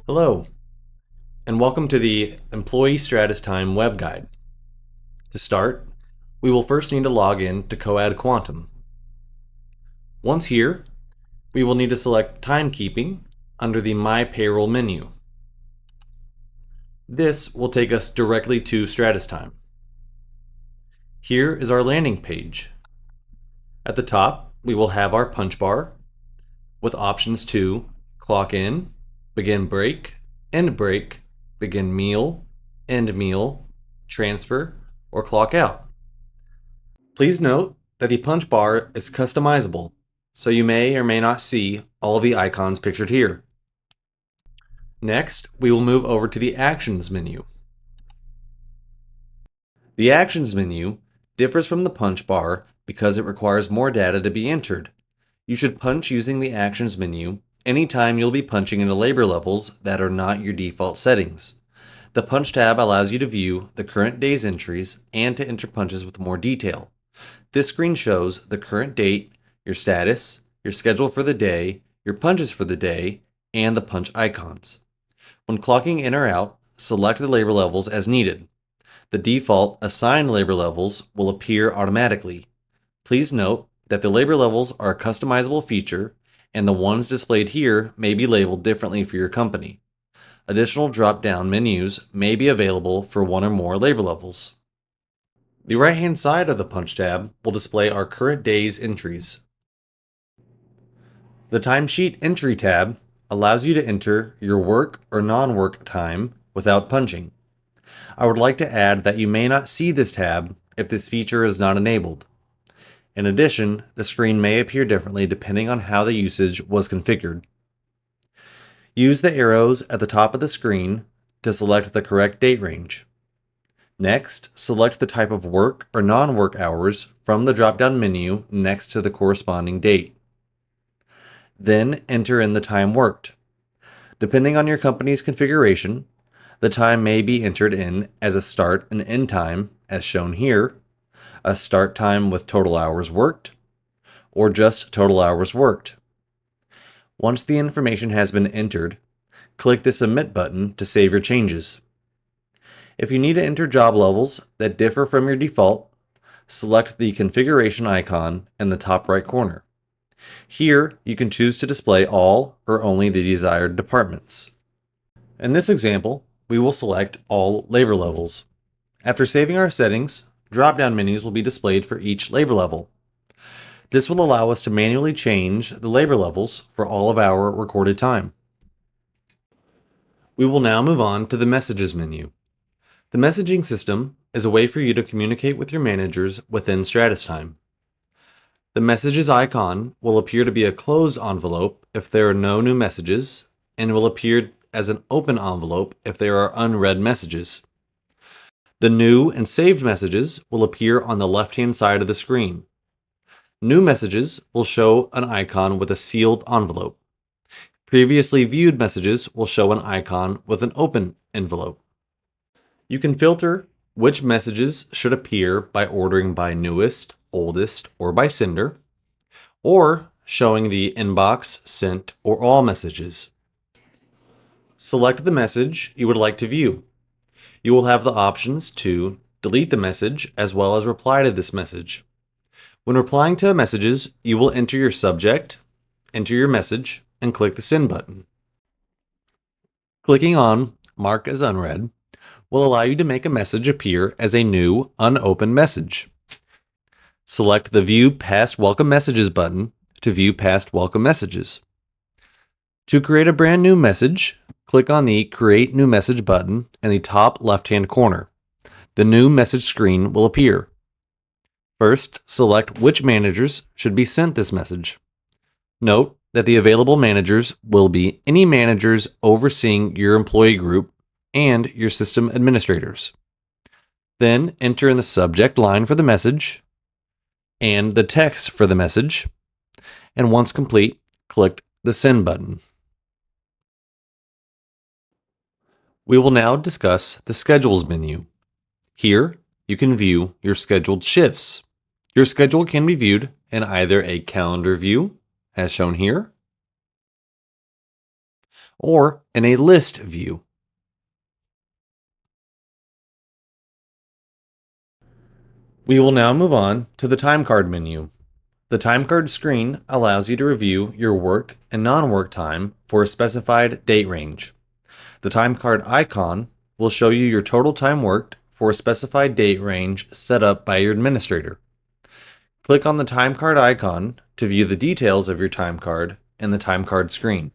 Hello, and welcome to the Employee Stratustime web guide. To start, we will first need to log in to Coad Quantum. Once here, we will need to select Timekeeping under the My Payroll menu. This will take us directly to Stratustime. Here is our landing page. At the top, we will have our punch bar with options to clock in, begin break, end break, begin meal, end meal, transfer, or clock out. Please note that the punch bar is customizable, so you may or may not see all of the icons pictured here. Next, we will move over to the Actions menu. The Actions menu differs from the punch bar because it requires more data to be entered. You should punch using the Actions menu anytime you'll be punching into labor levels that are not your default settings. The Punch tab allows you to view the current day's entries and to enter punches with more detail. This screen shows the current date, your status, your schedule for the day, your punches for the day, and the punch icons. When clocking in or out, select the labor levels as needed. The default assigned labor levels will appear automatically. Please note that the labor levels are a customizable feature, and the ones displayed here may be labeled differently for your company. Additional drop-down menus may be available for one or more labor levels. The right-hand side of the Punch tab will display our current day's entries. The Timesheet Entry tab allows you to enter your work or non-work time without punching. I would like to add that you may not see this tab if this feature is not enabled. In addition, the screen may appear differently depending on how the usage was configured. Use the arrows at the top of the screen to select the correct date range. Next, select the type of work or non-work hours from the drop-down menu next to the corresponding date. Then enter in the time worked. Depending on your company's configuration, the time may be entered in as a start and end time, as shown here, a start time with total hours worked, or just total hours worked. Once the information has been entered, click the Submit button to save your changes. If you need to enter job levels that differ from your default, select the configuration icon in the top right corner. Here, you can choose to display all or only the desired departments. In this example, we will select all labor levels. After saving our settings, drop-down menus will be displayed for each labor level. This will allow us to manually change the labor levels for all of our recorded time. We will now move on to the Messages menu. The messaging system is a way for you to communicate with your managers within Stratustime. The Messages icon will appear to be a closed envelope if there are no new messages, and will appear as an open envelope if there are unread messages. The new and saved messages will appear on the left-hand side of the screen. New messages will show an icon with a sealed envelope. Previously viewed messages will show an icon with an open envelope. You can filter which messages should appear by ordering by newest, oldest, or by sender, or showing the inbox, sent, or all messages. Select the message you would like to view. You will have the options to delete the message as well as reply to this message. When replying to messages, you will enter your subject, enter your message, and click the Send button. Clicking on Mark as Unread will allow you to make a message appear as a new, unopened message. Select the View Past Welcome Messages button to view past welcome messages. To create a brand new message, click on the Create New Message button in the top left-hand corner. The new message screen will appear. First, select which managers should be sent this message. Note that the available managers will be any managers overseeing your employee group and your system administrators. Then enter in the subject line for the message and the text for the message, and once complete, click the Send button. We will now discuss the Schedules menu. Here, you can view your scheduled shifts. Your schedule can be viewed in either a calendar view, as shown here, or in a list view. We will now move on to the time card menu. The time card screen allows you to review your work and non-work time for a specified date range. The time card icon will show you your total time worked for a specified date range set up by your administrator. Click on the time card icon to view the details of your time card in the time card screen.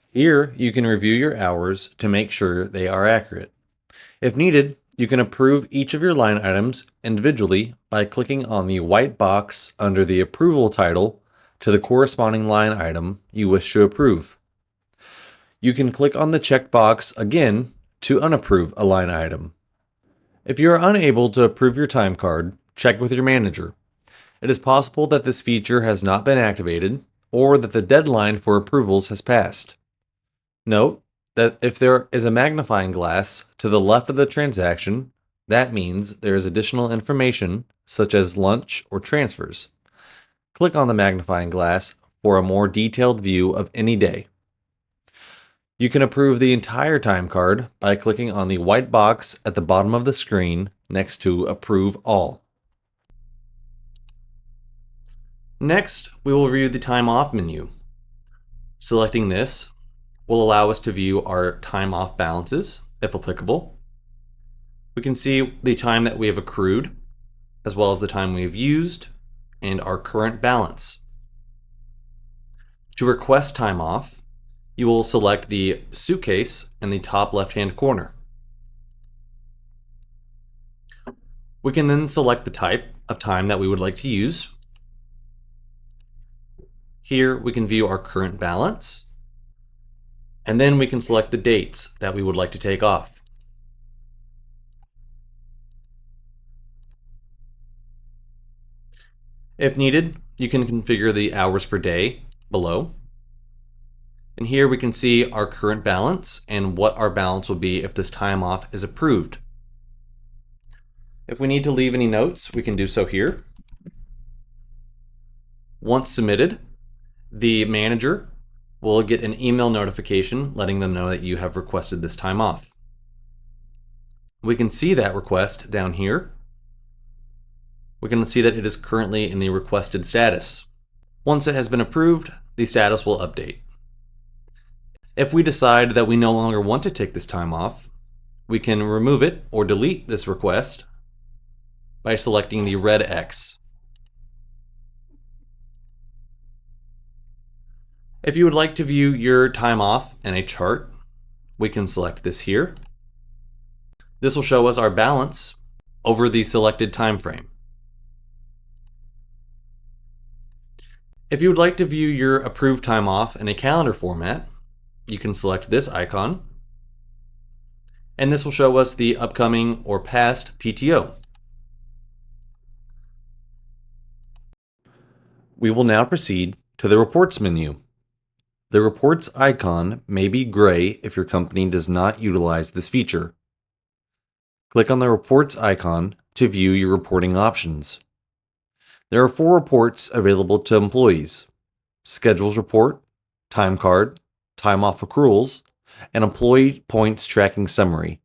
Here, you can review your hours to make sure they are accurate. If needed, you can approve each of your line items individually by clicking on the white box under the approval title to the corresponding line item you wish to approve. You can click on the checkbox again to unapprove a line item. If you are unable to approve your time card, check with your manager. It is possible that this feature has not been activated or that the deadline for approvals has passed. Note that if there is a magnifying glass to the left of the transaction, that means there is additional information such as lunch or transfers. Click on the magnifying glass for a more detailed view of any day. You can approve the entire time card by clicking on the white box at the bottom of the screen next to Approve All. Next, we will review the Time Off menu. Selecting this will allow us to view our time off balances, if applicable. We can see the time that we have accrued, as well as the time we have used, and our current balance. To request time off, you will select the suitcase in the top left-hand corner. We can then select the type of time that we would like to use. Here we can view our current balance, and then we can select the dates that we would like to take off. If needed, you can configure the hours per day below. And here we can see our current balance and what our balance will be if this time off is approved. If we need to leave any notes, we can do so here. Once submitted, the manager will get an email notification letting them know that you have requested this time off. We can see that request down here. We can see that it is currently in the requested status. Once it has been approved, the status will update. If we decide that we no longer want to take this time off, we can remove it or delete this request by selecting the red X. If you would like to view your time off in a chart, we can select this here. This will show us our balance over the selected time frame. If you would like to view your approved time off in a calendar format, you can select this icon, and this will show us the upcoming or past PTO. We will now proceed to the Reports menu. The Reports icon may be gray if your company does not utilize this feature. Click on the Reports icon to view your reporting options. There are 4 reports available to employees: Schedules Report, Time Card, Time Off Accruals, and Employee Points Tracking Summary.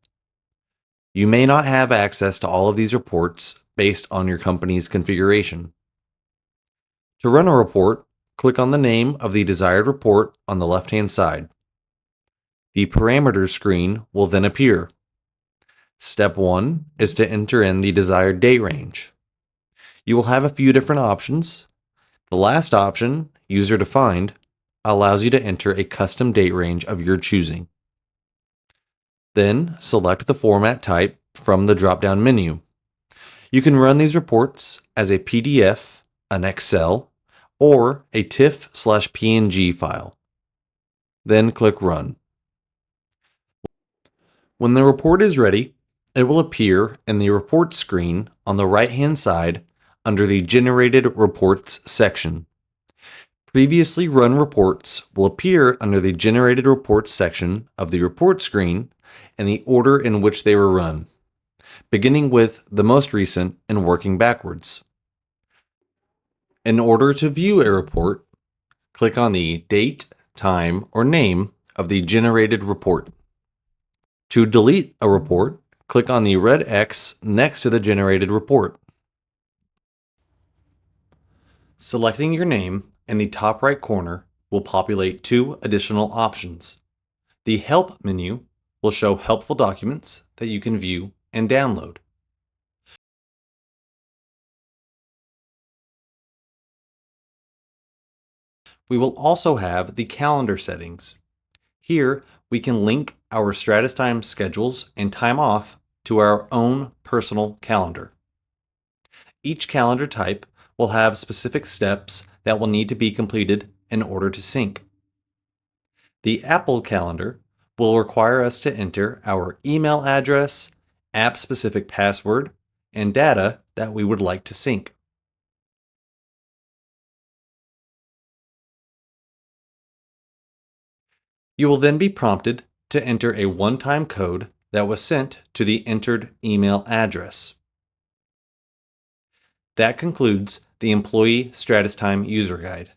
You may not have access to all of these reports based on your company's configuration. To run a report, click on the name of the desired report on the left-hand side. The parameters screen will then appear. Step 1 is to enter in the desired date range. You will have a few different options. The last option, User Defined, allows you to enter a custom date range of your choosing. Then select the format type from the drop-down menu. You can run these reports as a PDF, an Excel, or a TIFF/PNG file. Then click Run. When the report is ready, it will appear in the Reports screen on the right-hand side under the Generated Reports section. Previously run reports will appear under the Generated Reports section of the Report screen in the order in which they were run, beginning with the most recent and working backwards. In order to view a report, click on the Date, time, or name of the generated report. To delete a report, click on the red X next to the generated report. Selecting your name in the top right corner will populate two additional options. The Help menu will show helpful documents that you can view and download. We will also have the calendar settings. Here, we can link our Stratustime schedules and time off to our own personal calendar. Each calendar type will have specific steps that will need to be completed in order to sync. The Apple Calendar will require us to enter our email address, app-specific password, and data that we would like to sync. You will then be prompted to enter a one-time code that was sent to the entered email address. That concludes the Employee Stratustime User Guide.